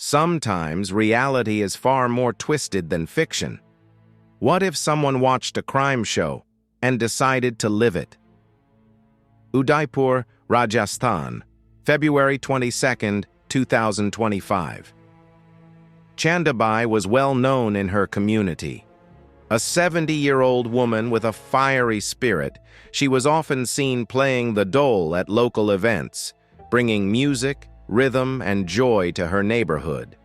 Sometimes reality is far more twisted than fiction. What if someone watched a crime show and decided to live it? Udaipur, Rajasthan, February 22, 2025. Chandabai was well known in her community. A 70-year-old woman with a fiery spirit, she was often seen playing the dole at local events, bringing music, rhythm, and joy to her neighborhood.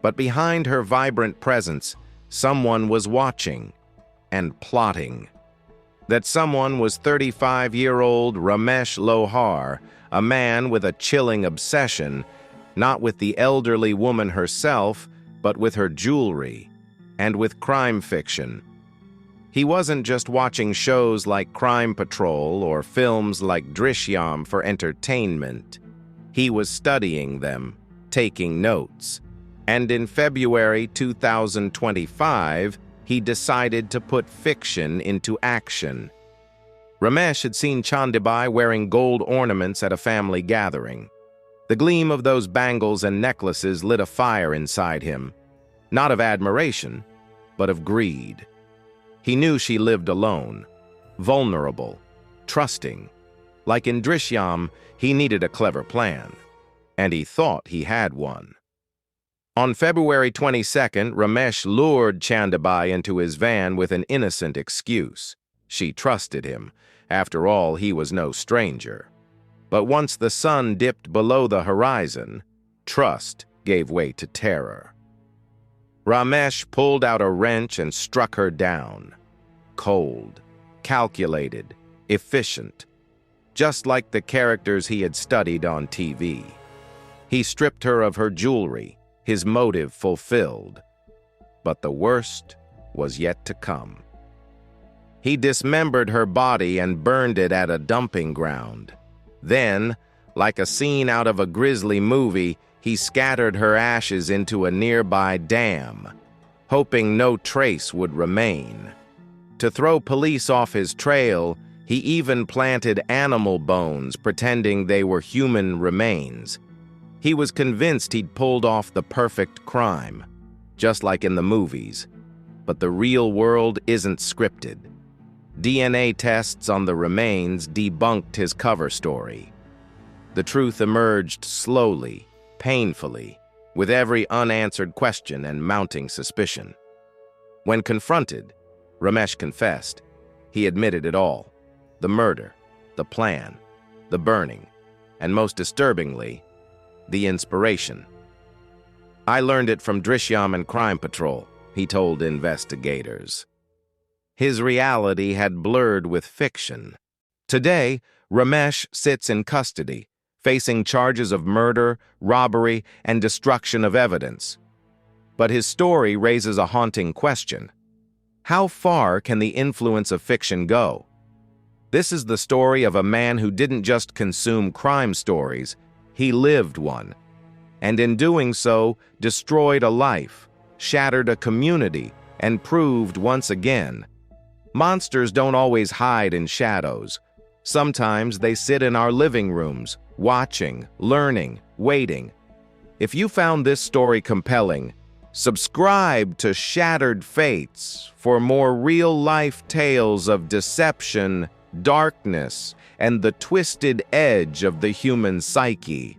But behind her vibrant presence, someone was watching and plotting. That someone was 35-year-old Ramesh Lohar, a man with a chilling obsession, not with the elderly woman herself, but with her jewelry, and with crime fiction. He wasn't just watching shows like Crime Patrol or films like Drishyam for entertainment. He was studying them, taking notes. And in February 2025, he decided to put fiction into action. Ramesh had seen Chandabai wearing gold ornaments at a family gathering. The gleam of those bangles and necklaces lit a fire inside him, not of admiration, but of greed. He knew she lived alone, vulnerable, trusting. Like in Drishyam, he needed a clever plan, and he thought he had one. On February 22nd, Ramesh lured Chandabai into his van with an innocent excuse. She trusted him. After all, he was no stranger. But once the sun dipped below the horizon, trust gave way to terror. Ramesh pulled out a wrench and struck her down. Cold, calculated, efficient, just like the characters he had studied on TV. He stripped her of her jewelry, his motive fulfilled. But the worst was yet to come. He dismembered her body and burned it at a dumping ground. Then, like a scene out of a grisly movie, he scattered her ashes into a nearby dam, hoping no trace would remain. To throw police off his trail, he even planted animal bones, pretending they were human remains. He was convinced he'd pulled off the perfect crime, just like in the movies. But the real world isn't scripted. DNA tests on the remains debunked his cover story. The truth emerged slowly, painfully, with every unanswered question and mounting suspicion. When confronted, Ramesh confessed. He admitted it all: the murder, the plan, the burning, and most disturbingly, the inspiration. "I learned it from Drishyam and Crime Patrol," he told investigators. His reality had blurred with fiction. Today, Ramesh sits in custody, facing charges of murder, robbery, and destruction of evidence. But his story raises a haunting question. How far can the influence of fiction go? This is the story of a man who didn't just consume crime stories, he lived one. And in doing so, destroyed a life, shattered a community, and proved once again, monsters don't always hide in shadows. Sometimes they sit in our living rooms, watching, learning, waiting. If you found this story compelling, subscribe to Shattered Fates for more real-life tales of deception, darkness, and the twisted edge of the human psyche.